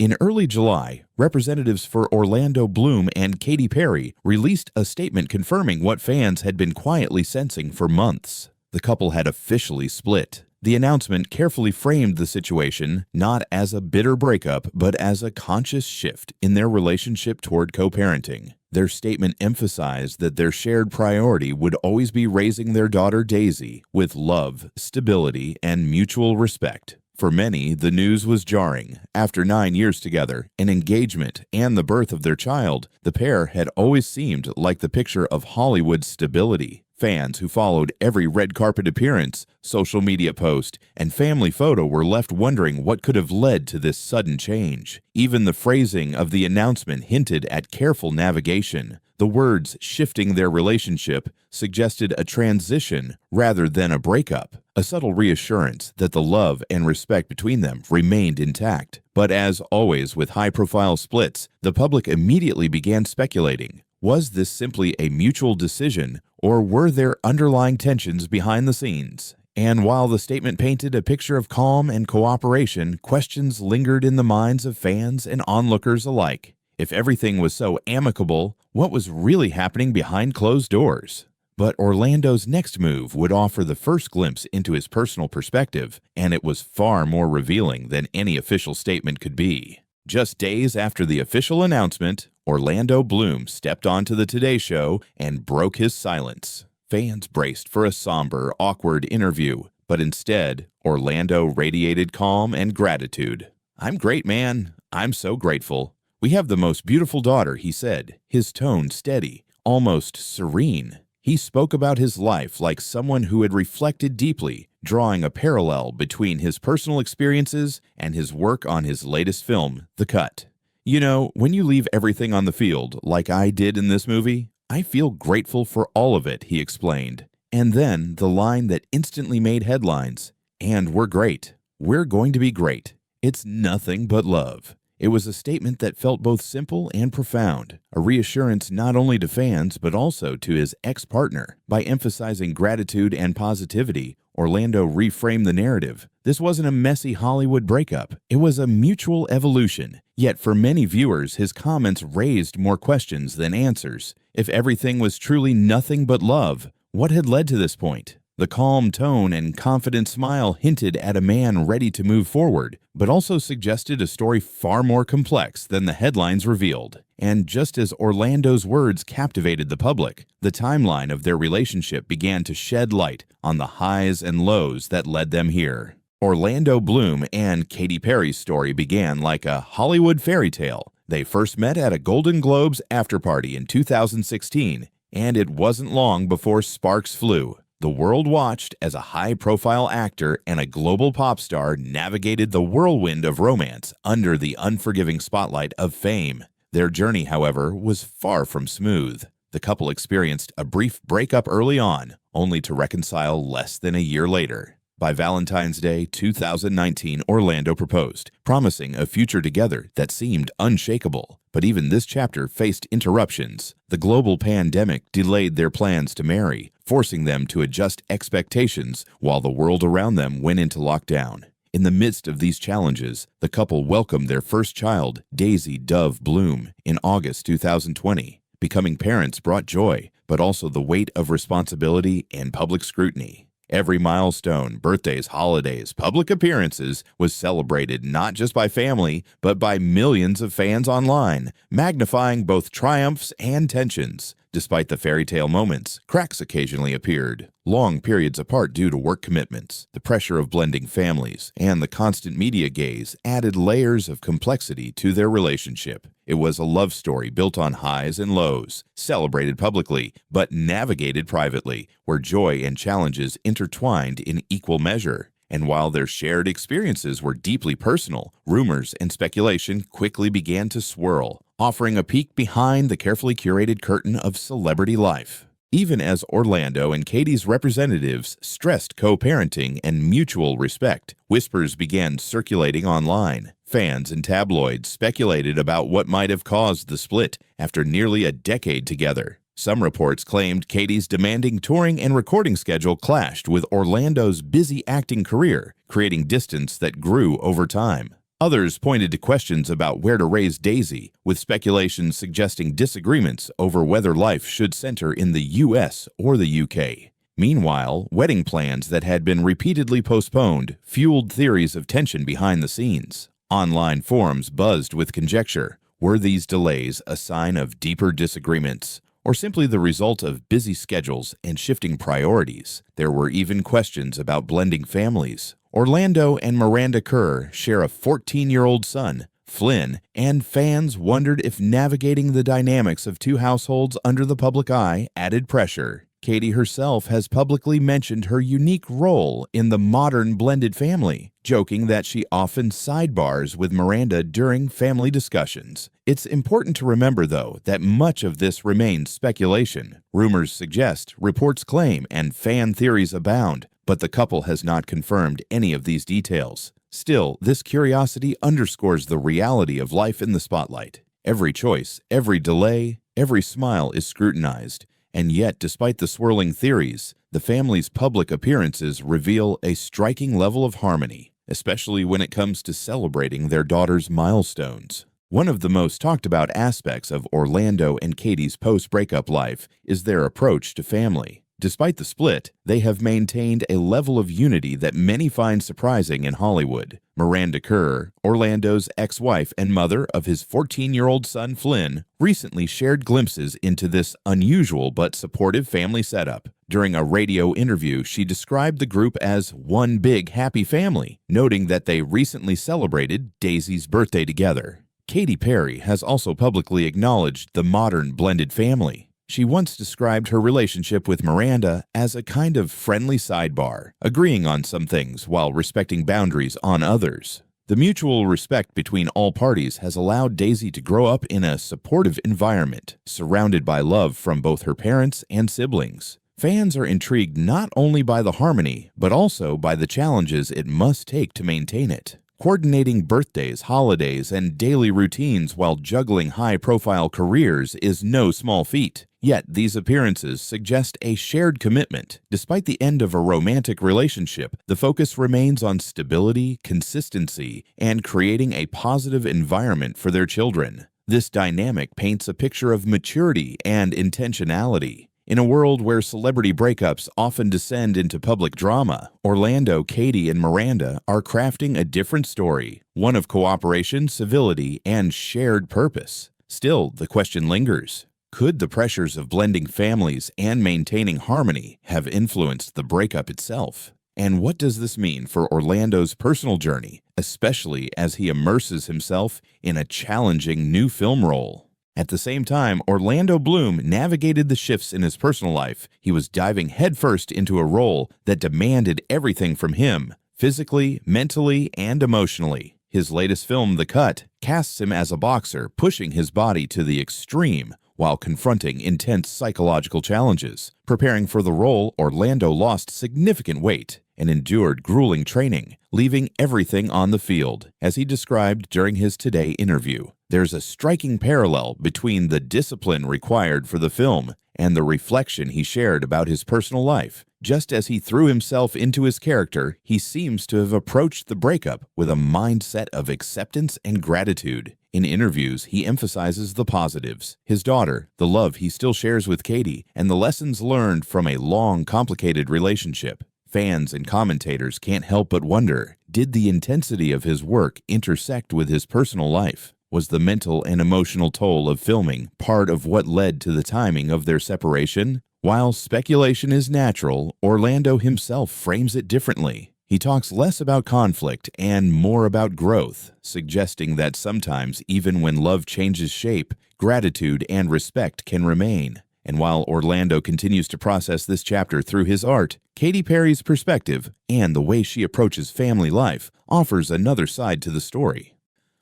In early July, representatives for Orlando Bloom and Katy Perry released a statement confirming what fans had been quietly sensing for months. The couple had officially split. The announcement carefully framed the situation not as a bitter breakup, but as a conscious shift in their relationship toward co-parenting. Their statement emphasized that their shared priority would always be raising their daughter Daisy with love, stability, and mutual respect. For many, the news was jarring. After 9 years together, an engagement, and the birth of their child, the pair had always seemed like the picture of Hollywood stability. Fans who followed every red carpet appearance, social media post, and family photo were left wondering what could have led to this sudden change. Even the phrasing of the announcement hinted at careful navigation. The words "shifting their relationship" suggested a transition rather than a breakup, a subtle reassurance that the love and respect between them remained intact. But as always with high-profile splits, the public immediately began speculating. Was this simply a mutual decision, or were there underlying tensions behind the scenes? And while the statement painted a picture of calm and cooperation, questions lingered in the minds of fans and onlookers alike. If everything was so amicable, what was really happening behind closed doors? But Orlando's next move would offer the first glimpse into his personal perspective, and it was far more revealing than any official statement could be. Just days after the official announcement, Orlando Bloom stepped onto the Today Show and broke his silence. Fans braced for a somber, awkward interview, but instead, Orlando radiated calm and gratitude. "I'm great, man. I'm so grateful. We have the most beautiful daughter," he said, his tone steady, almost serene. He spoke about his life like someone who had reflected deeply, drawing a parallel between his personal experiences and his work on his latest film, The Cut. "You know, when you leave everything on the field, like I did in this movie, I feel grateful for all of it," he explained. And then the line that instantly made headlines, "And we're great. We're going to be great. It's nothing but love." It was a statement that felt both simple and profound, a reassurance not only to fans but also to his ex-partner. By emphasizing gratitude and positivity, Orlando reframed the narrative. This wasn't a messy Hollywood breakup. It was a mutual evolution. Yet for many viewers, his comments raised more questions than answers. If everything was truly nothing but love, what had led to this point? The calm tone and confident smile hinted at a man ready to move forward, but also suggested a story far more complex than the headlines revealed. And just as Orlando's words captivated the public, the timeline of their relationship began to shed light on the highs and lows that led them here. Orlando Bloom and Katy Perry's story began like a Hollywood fairy tale. They first met at a Golden Globes afterparty in 2016, and it wasn't long before sparks flew. The world watched as a high-profile actor and a global pop star navigated the whirlwind of romance under the unforgiving spotlight of fame. Their journey, however, was far from smooth. The couple experienced a brief breakup early on, only to reconcile less than a year later. By Valentine's Day 2019, Orlando proposed, promising a future together that seemed unshakable. But even this chapter faced interruptions. The global pandemic delayed their plans to marry, forcing them to adjust expectations while the world around them went into lockdown. In the midst of these challenges, the couple welcomed their first child, Daisy Dove Bloom, in August 2020. Becoming parents brought joy, but also the weight of responsibility and public scrutiny. Every milestone, birthdays, holidays, public appearances was celebrated not just by family, but by millions of fans online, magnifying both triumphs and tensions. Despite the fairy tale moments, cracks occasionally appeared. Long periods apart due to work commitments, the pressure of blending families, and the constant media gaze added layers of complexity to their relationship. It was a love story built on highs and lows, celebrated publicly, but navigated privately, where joy and challenges intertwined in equal measure. And while their shared experiences were deeply personal, rumors and speculation quickly began to swirl, offering a peek behind the carefully curated curtain of celebrity life. Even as Orlando and Katy's representatives stressed co-parenting and mutual respect, whispers began circulating online. Fans and tabloids speculated about what might have caused the split after nearly a decade together. Some reports claimed Katy's demanding touring and recording schedule clashed with Orlando's busy acting career, creating distance that grew over time. Others pointed to questions about where to raise Daisy, with speculation suggesting disagreements over whether life should center in the US or the UK. Meanwhile, wedding plans that had been repeatedly postponed fueled theories of tension behind the scenes. Online forums buzzed with conjecture. Were these delays a sign of deeper disagreements, or simply the result of busy schedules and shifting priorities? There were even questions about blending families. Orlando and Miranda Kerr share a 14-year-old son, Flynn, and fans wondered if navigating the dynamics of two households under the public eye added pressure. Katy herself has publicly mentioned her unique role in the modern blended family, joking that she often sidebars with Miranda during family discussions. It's important to remember, though, that much of this remains speculation. Rumors suggest, reports claim, and fan theories abound, but the couple has not confirmed any of these details. Still, this curiosity underscores the reality of life in the spotlight. Every choice, every delay, every smile is scrutinized. And yet, despite the swirling theories, the family's public appearances reveal a striking level of harmony, especially when it comes to celebrating their daughter's milestones. One of the most talked about aspects of Orlando and Katy's post-breakup life is their approach to family. Despite the split, they have maintained a level of unity that many find surprising in Hollywood. Miranda Kerr, Orlando's ex-wife and mother of his 14-year-old son Flynn, recently shared glimpses into this unusual but supportive family setup. During a radio interview, she described the group as one big happy family, noting that they recently celebrated Daisy's birthday together. Katy Perry has also publicly acknowledged the modern blended family. She once described her relationship with Miranda as a kind of friendly sidebar, agreeing on some things while respecting boundaries on others. The mutual respect between all parties has allowed Daisy to grow up in a supportive environment, surrounded by love from both her parents and siblings. Fans are intrigued not only by the harmony, but also by the challenges it must take to maintain it. Coordinating birthdays, holidays, and daily routines while juggling high-profile careers is no small feat. Yet these appearances suggest a shared commitment. Despite the end of a romantic relationship, the focus remains on stability, consistency, and creating a positive environment for their children. This dynamic paints a picture of maturity and intentionality. In a world where celebrity breakups often descend into public drama, Orlando, Katy, and Miranda are crafting a different story, one of cooperation, civility, and shared purpose. Still, the question lingers. Could the pressures of blending families and maintaining harmony have influenced the breakup itself? And what does this mean for Orlando's personal journey, especially as he immerses himself in a challenging new film role? At the same time, Orlando Bloom navigated the shifts in his personal life. He was diving headfirst into a role that demanded everything from him, physically, mentally, and emotionally. His latest film, The Cut, casts him as a boxer, pushing his body to the extreme while confronting intense psychological challenges. Preparing for the role, Orlando lost significant weight and endured grueling training, leaving everything on the field. As he described during his Today interview, there's a striking parallel between the discipline required for the film and the reflection he shared about his personal life. Just as he threw himself into his character, he seems to have approached the breakup with a mindset of acceptance and gratitude. In interviews, he emphasizes the positives: his daughter, the love he still shares with Katy, and the lessons learned from a long, complicated relationship. Fans and commentators can't help but wonder, did the intensity of his work intersect with his personal life? Was the mental and emotional toll of filming part of what led to the timing of their separation? While speculation is natural, Orlando himself frames it differently. He talks less about conflict and more about growth, suggesting that sometimes, even when love changes shape, gratitude and respect can remain. And while Orlando continues to process this chapter through his art, Katy Perry's perspective and the way she approaches family life offers another side to the story.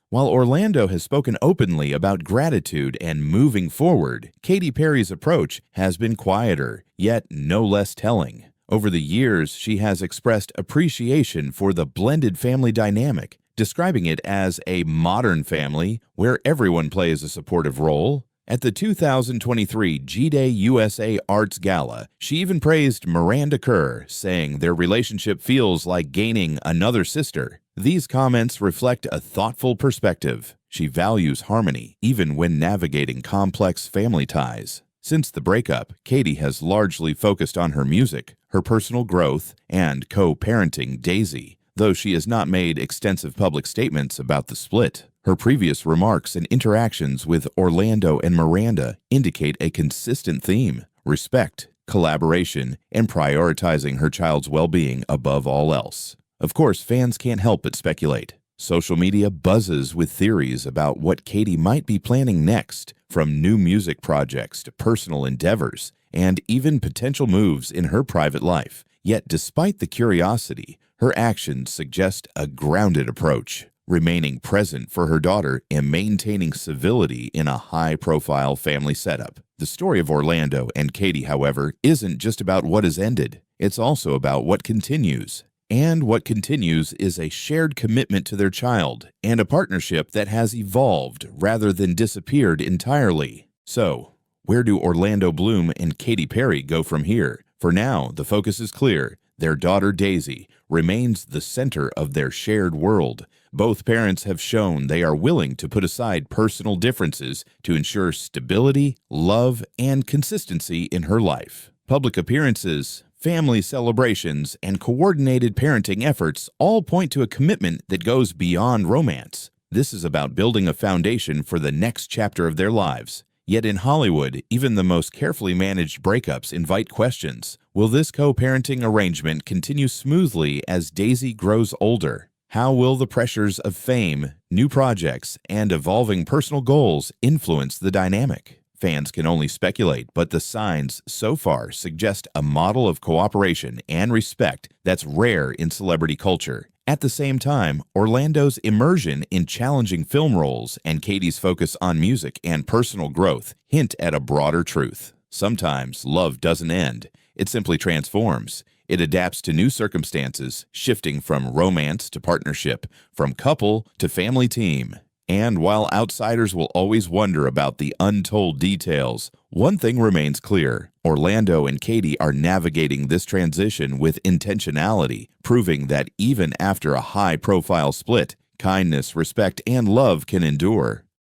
While Orlando has spoken openly about gratitude and moving forward, Katy Perry's approach has been quieter, yet no less telling. Over the years, she has expressed appreciation for the blended family dynamic, describing it as a modern family where everyone plays a supportive role. At the 2023 G-Day USA Arts Gala, she even praised Miranda Kerr, saying their relationship feels like gaining another sister. These comments reflect a thoughtful perspective. She values harmony even when navigating complex family ties. Since the breakup, Katy has largely focused on her music, her personal growth, and co-parenting Daisy, though she has not made extensive public statements about the split. Her previous remarks and interactions with Orlando and Miranda indicate a consistent theme: respect, collaboration, and prioritizing her child's well-being above all else. Of course, fans can't help but speculate. Social media buzzes with theories about what Katy might be planning next, from new music projects to personal endeavors, and even potential moves in her private life. Yet, despite the curiosity, her actions suggest a grounded approach, remaining present for her daughter and maintaining civility in a high-profile family setup. The story of Orlando and Katy, however, isn't just about what has ended. It's also about what continues. And what continues is a shared commitment to their child and a partnership that has evolved rather than disappeared entirely. So, where do Orlando Bloom and Katy Perry go from here? For now, the focus is clear. Their daughter Daisy remains the center of their shared world. Both parents have shown they are willing to put aside personal differences to ensure stability, love, and consistency in her life. Public appearances, family celebrations, and coordinated parenting efforts all point to a commitment that goes beyond romance. This is about building a foundation for the next chapter of their lives. Yet in Hollywood, even the most carefully managed breakups invite questions. Will this co-parenting arrangement continue smoothly as Daisy grows older? How will the pressures of fame, new projects, and evolving personal goals influence the dynamic? Fans can only speculate, but the signs so far suggest a model of cooperation and respect that's rare in celebrity culture. At the same time, Orlando's immersion in challenging film roles and Katy's focus on music and personal growth hint at a broader truth. Sometimes love doesn't end, it simply transforms. It adapts to new circumstances, shifting from romance to partnership, from couple to family team. And while outsiders will always wonder about the untold details, one thing remains clear: Orlando and Katy are navigating this transition with intentionality, proving that even after a high-profile split, kindness, respect, and love can endure.